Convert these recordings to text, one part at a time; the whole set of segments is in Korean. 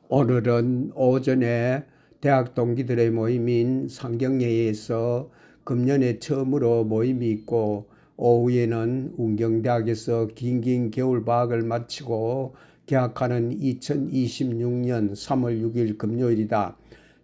오늘은 오전에 대학 동기들의 모임인 상경회에서 금년에 처음으로 모임이 있고, 오후에는 운경대학에서 긴긴 겨울방학을 마치고 개학하는 2026년 3월 6일 금요일이다.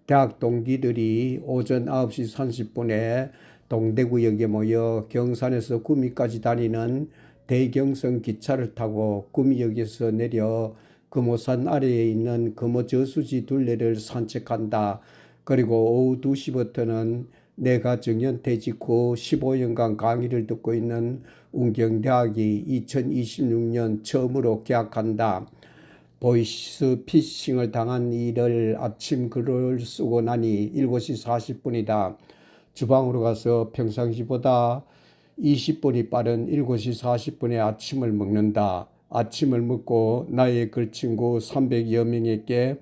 대학 동기들이 오전 9시 30분에 동대구역에 모여 경산에서 구미까지 다니는 대경선 기차를 타고 구미역에서 내려 금오산 아래에 있는 금오저수지 둘레를 산책한다. 그리고 오후 2시부터는 내가 정년퇴직 후 15년간 강의를 듣고 있는 운경대학이 2026년 처음으로 개학한다. 보이스 피싱을 당한 일을 아침 글을 쓰고 나니 7시 40분이다. 주방으로 가서 평상시보다 20분이 빠른 7시 40분에 아침을 먹는다. 아침을 먹고 나의 글친구 300여 명에게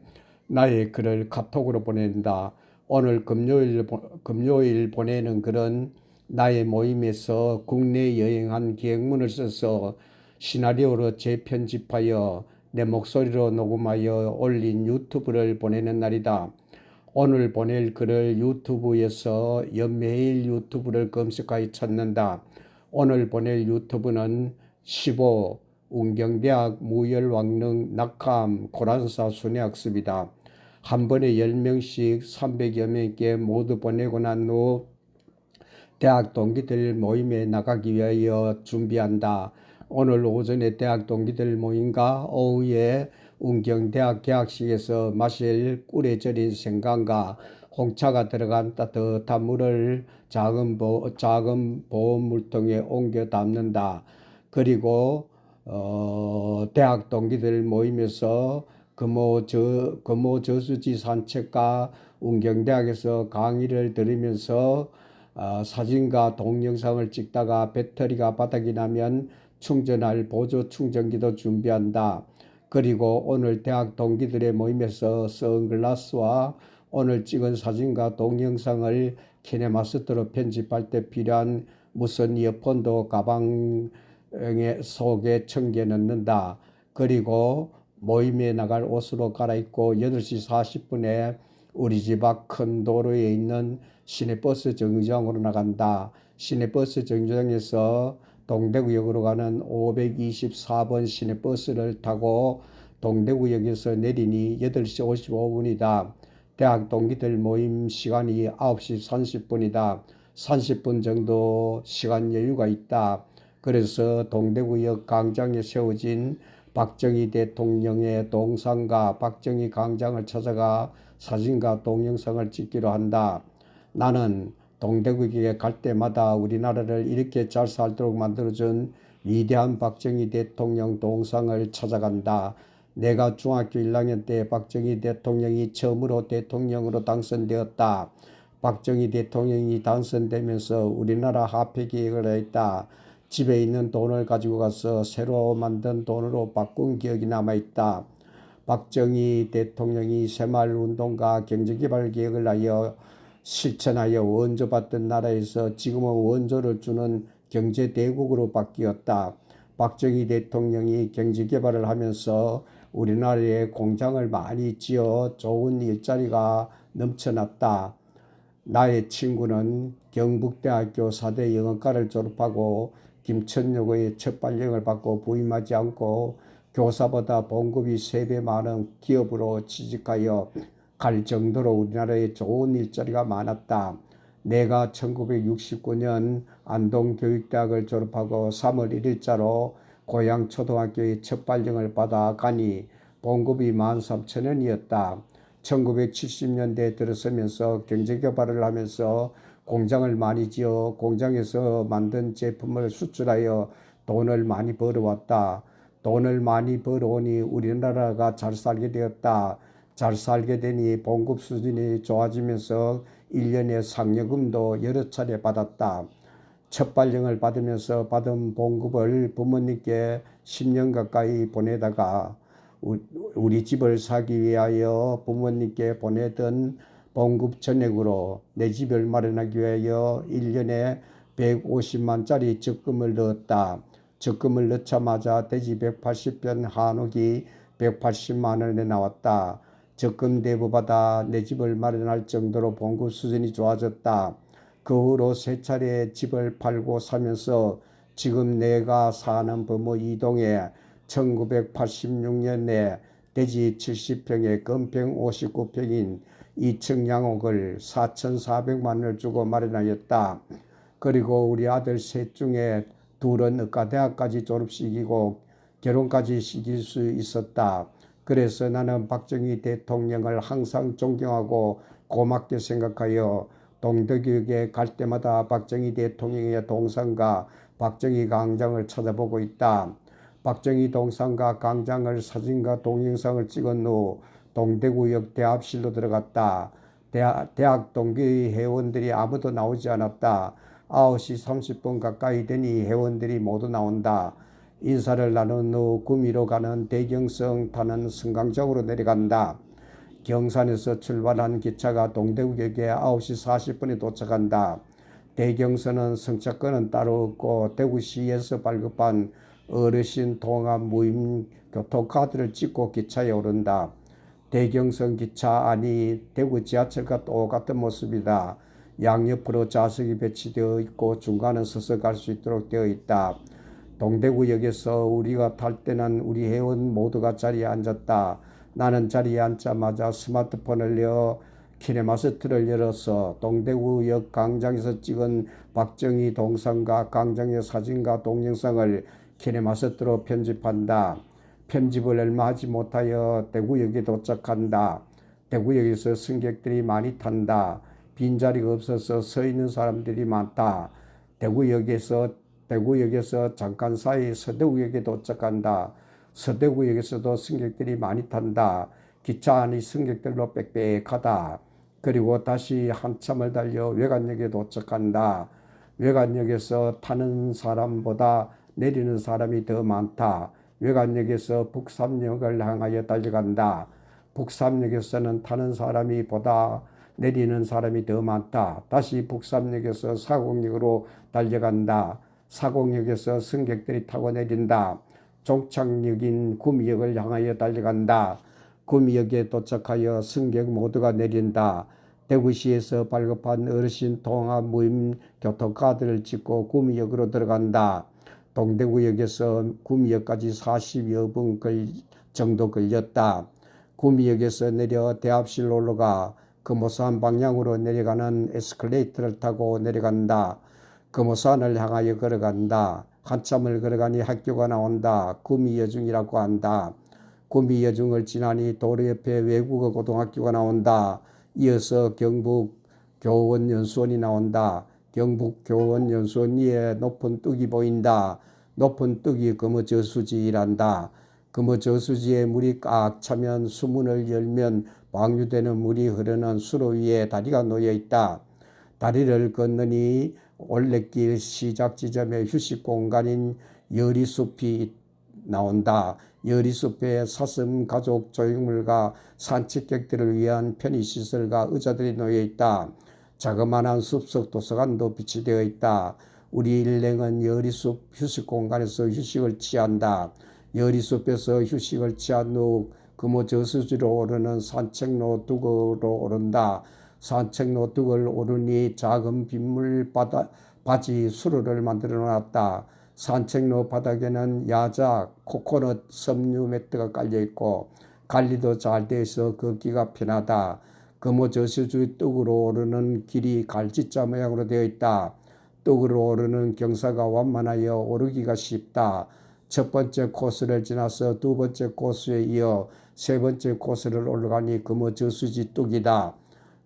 나의 글을 카톡으로 보낸다. 오늘 금요일 보내는 글은 나의 모임에서 국내 여행한 기획문을 써서 시나리오로 재편집하여 내 목소리로 녹음하여 올린 유튜브를 보내는 날이다. 오늘 보낼 글을 유튜브에서 연매일 유튜브를 검색하여 찾는다. 오늘 보낼 유튜브는 15 운경대학 무열왕릉 낙함 고란사 순회학습이다. 한 번에 10명씩 300여 명께 모두 보내고 난 후 대학 동기들 모임에 나가기 위하여 준비한다. 오늘 오전에 대학 동기들 모임과 오후에 운경대학 개학식에서 마실 꿀에 절인 생강과 홍차가 들어간 따뜻한 물을 작은 보온 물통에 옮겨 담는다. 그리고 대학 동기들 모임에서 금호 저수지 산책과 운경대학에서 강의를 들으면서 사진과 동영상을 찍다가 배터리가 바닥이 나면 충전할 보조 충전기도 준비한다. 그리고 오늘 대학 동기들의 모임에서 선글라스와 오늘 찍은 사진과 동영상을 키네마스터로 편집할 때 필요한 무선 이어폰도 가방 속에 챙겨 넣는다. 그리고 모임에 나갈 옷으로 갈아입고 8시 40분에 우리 집 앞 큰 도로에 있는 시내버스 정류장으로 나간다. 시내버스 정류장에서 동대구역으로 가는 524번 시내버스를 타고 동대구역에서 내리니 8시 55분이다. 대학 동기들 모임 시간이 9시 30분이다. 30분 정도 시간 여유가 있다. 그래서 동대구역 광장에 세워진 박정희 대통령의 동상과 박정희 광장을 찾아가 사진과 동영상을 찍기로 한다. 나는 동대구역에 갈 때마다 우리나라를 이렇게 잘 살도록 만들어준 위대한 박정희 대통령 동상을 찾아간다. 내가 중학교 1학년 때 박정희 대통령이 처음으로 대통령으로 당선되었다. 박정희 대통령이 당선되면서 우리나라 화폐 계획을 했다. 집에 있는 돈을 가지고 가서 새로 만든 돈으로 바꾼 기억이 남아있다. 박정희 대통령이 새마을운동과 경제개발 계획을 하여 실천하여 원조받던 나라에서 지금은 원조를 주는 경제대국으로 바뀌었다. 박정희 대통령이 경제개발을 하면서 우리나라에 공장을 많이 지어 좋은 일자리가 넘쳐났다. 나의 친구는 경북대학교 4대 영어과를 졸업하고 김천여고의 첫 발령을 받고 부임하지 않고 교사보다 봉급이 3배 많은 기업으로 취직하여 갈 정도로 우리나라에 좋은 일자리가 많았다. 내가 1969년 안동교육대학을 졸업하고 3월 1일자로 고향 초등학교에 첫 발령을 받아 가니 봉급이 13,000원이었다. 1970년대에 들어서면서 경제개발을 하면서 공장을 많이 지어 공장에서 만든 제품을 수출하여 돈을 많이 벌어왔다. 돈을 많이 벌어오니 우리나라가 잘 살게 되었다. 잘 살게 되니 봉급 수준이 좋아지면서 1년에 상여금도 여러 차례 받았다. 첫 발령을 받으면서 받은 봉급을 부모님께 10년 가까이 보내다가 우리 집을 사기 위하여 부모님께 보내던 봉급 전액으로 내 집을 마련하기 위하여 1년에 150만짜리 적금을 넣었다. 적금을 넣자마자 돼지 180편 한옥이 180만 원에 나왔다. 적금 대부받아 내 집을 마련할 정도로 봉급 수준이 좋아졌다. 그 후로 세 차례 집을 팔고 사면서 지금 내가 사는 범어 이동에 1986년에 대지 70평에 건평 59평인 2층 양옥을 4,400만원을 주고 마련하였다. 그리고 우리 아들 셋 중에 둘은 의과대학까지 졸업시키고 결혼까지 시킬 수 있었다. 그래서 나는 박정희 대통령을 항상 존경하고 고맙게 생각하여 동대교육에 갈 때마다 박정희 대통령의 동상과 박정희 광장을 찾아보고 있다. 박정희 동상과 광장을 사진과 동영상을 찍은 후 동대구역 대합실로 들어갔다. 대학 동기 회원들이 아무도 나오지 않았다. 9시 30분 가까이 되니 회원들이 모두 나온다. 인사를 나눈 후 구미로 가는 대경성 타는 승강장으로 내려간다. 경산에서 출발한 기차가 동대구역에 9시 40분에 도착한다. 대경선은 승차권은 따로 없고 대구시에서 발급한 어르신 통합 무임 교통카드를 찍고 기차에 오른다. 대경선 기차 안이 대구 지하철과 똑같은 모습이다. 양옆으로 좌석이 배치되어 있고 중간은 서서 갈 수 있도록 되어 있다. 동대구역에서 우리가 탈 때는 우리 회원 모두가 자리에 앉았다. 나는 자리에 앉자마자 스마트폰을 여 키네마스터를 열어서 동대구역 광장에서 찍은 박정희 동상과 광장의 사진과 동영상을 키네마스터로 편집한다. 편집을 얼마 하지 못하여 대구역에 도착한다. 대구역에서 승객들이 많이 탄다. 빈자리가 없어서 서 있는 사람들이 많다. 대구역에서 잠깐 사이 서대구역에 도착한다. 서대구역에서도 승객들이 많이 탄다. 기차 안이 승객들로 빽빽하다. 그리고 다시 한참을 달려 외관역에 도착한다. 외관역에서 타는 사람보다 내리는 사람이 더 많다. 외관역에서 북삼역을 향하여 달려간다. 북삼역에서는 타는 사람이 보다 내리는 사람이 더 많다. 다시 북삼역에서 사공역으로 달려간다. 사공역에서 승객들이 타고 내린다. 종착역인 구미역을 향하여 달려간다. 구미역에 도착하여 승객 모두가 내린다. 대구시에서 발급한 어르신 통합 무임 교통카드를 찍고 구미역으로 들어간다. 동대구역에서 구미역까지 40여 분 정도 걸렸다. 구미역에서 내려 대합실로 올라가 금호산 방향으로 내려가는 에스컬레이터를 타고 내려간다. 금호산을 향하여 걸어간다. 한참을 걸어가니 학교가 나온다. 구미여중이라고 한다. 구미여중을 지나니 도로 옆에 외국어 고등학교가 나온다. 이어서 경북교원연수원이 나온다. 경북교원연수원 위에 높은 뚝이 보인다. 높은 뚝이 금호저수지란다. 금호저수지에 물이 꽉 차면 수문을 열면 방류되는 물이 흐르는 수로 위에 다리가 놓여 있다. 다리를 건너니 올레길 시작 지점에 휴식 공간인 여리숲이 나온다. 여리숲에 사슴 가족 조형물과 산책객들을 위한 편의시설과 의자들이 놓여 있다. 자그마한 숲속 도서관도 비치되어 있다. 우리 일행은 여리숲 휴식 공간에서 휴식을 취한다. 여리숲에서 휴식을 취한 후 금호저수지로 오르는 산책로 둑으로 오른다. 산책로 둑을 오르니 작은 빗물 바지 수로를 만들어 놨다. 산책로 바닥에는 야자, 코코넛 섬유 매트가 깔려 있고 관리도 잘 돼서 걷기가 편하다. 금호저수지 뚝으로 오르는 길이 갈지자 모양으로 되어 있다. 뚝으로 오르는 경사가 완만하여 오르기가 쉽다. 첫 번째 코스를 지나서 두 번째 코스에 이어 세 번째 코스를 올라가니 금호저수지 뚝이다.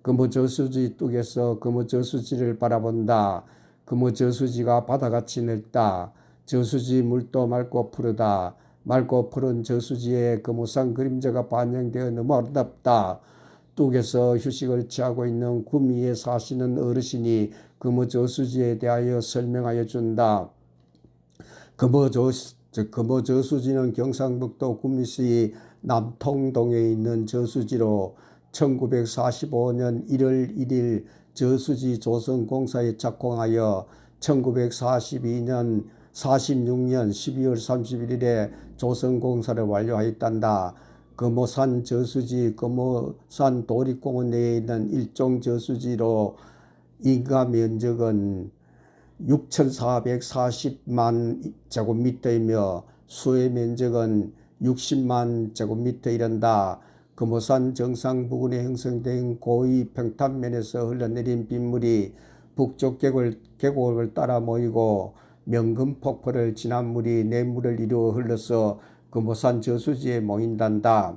금호저수지 뚝에서 금호저수지를 바라본다. 금호저수지가 바다같이 넓다. 저수지 물도 맑고 푸르다. 맑고 푸른 저수지에 금호산 그림자가 반영되어 너무 아름답다. 뚝에서 휴식을 취하고 있는 구미에 사시는 어르신이 금호저수지에 대하여 설명하여 준다. 금호저수지는 경상북도 구미시 남통동에 있는 저수지로 1945년 1월 1일 저수지 조성공사에 착공하여 1946년 12월 31일에 조성공사를 완료하였단다. 금오산 저수지, 금오산 도립공원 내에 있는 일종 저수지로 인가 면적은 6,440만 제곱미터이며 수해 면적은 60만 제곱미터 이른다. 금오산 정상 부근에 형성된 고위 평탄면에서 흘러내린 빗물이 북쪽 계곡을 따라 모이고 명금폭포를 지난 물이 내물을 이루어 흘러서 금오산 저수지에 모인단다.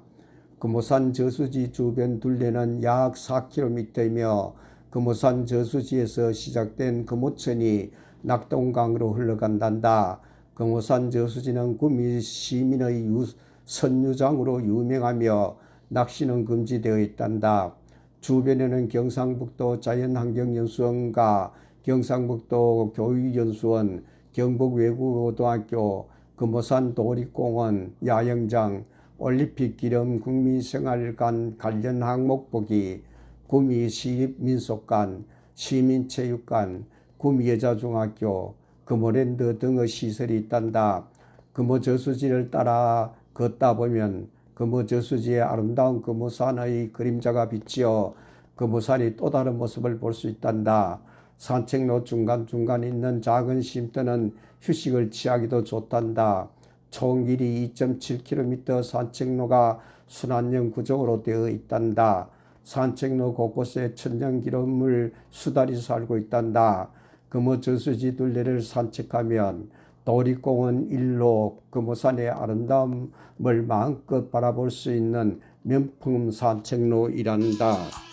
금오산 저수지 주변 둘레는 약 4km이며 금오산 저수지에서 시작된 금오천이 낙동강으로 흘러간단다. 금오산 저수지는 구미 시민의 선유장으로 유명하며 낚시는 금지되어 있단다. 주변에는 경상북도 자연환경연수원과 경상북도 교육연수원, 경북외국어고등학교, 금오산 도립공원, 야영장, 올림픽 기념 국민생활관 관련 항목보기, 구미 시립민속관, 시민체육관, 구미 여자중학교, 금오랜드 등의 시설이 있단다. 금오 저수지를 따라 걷다 보면 금오 저수지의 아름다운 금오산의 그림자가 비치어 금오산이 또 다른 모습을 볼 수 있단다. 산책로 중간중간에 있는 작은 쉼터는 휴식을 취하기도 좋단다. 총 길이 2.7km 산책로가 순환형 구조로 되어 있단다. 산책로 곳곳에 천연기름물 수달이 살고 있단다. 금오 저수지 둘레를 산책하면 도립공원 일로 금오산의 아름다움을 마음껏 바라볼 수 있는 명품 산책로이란다.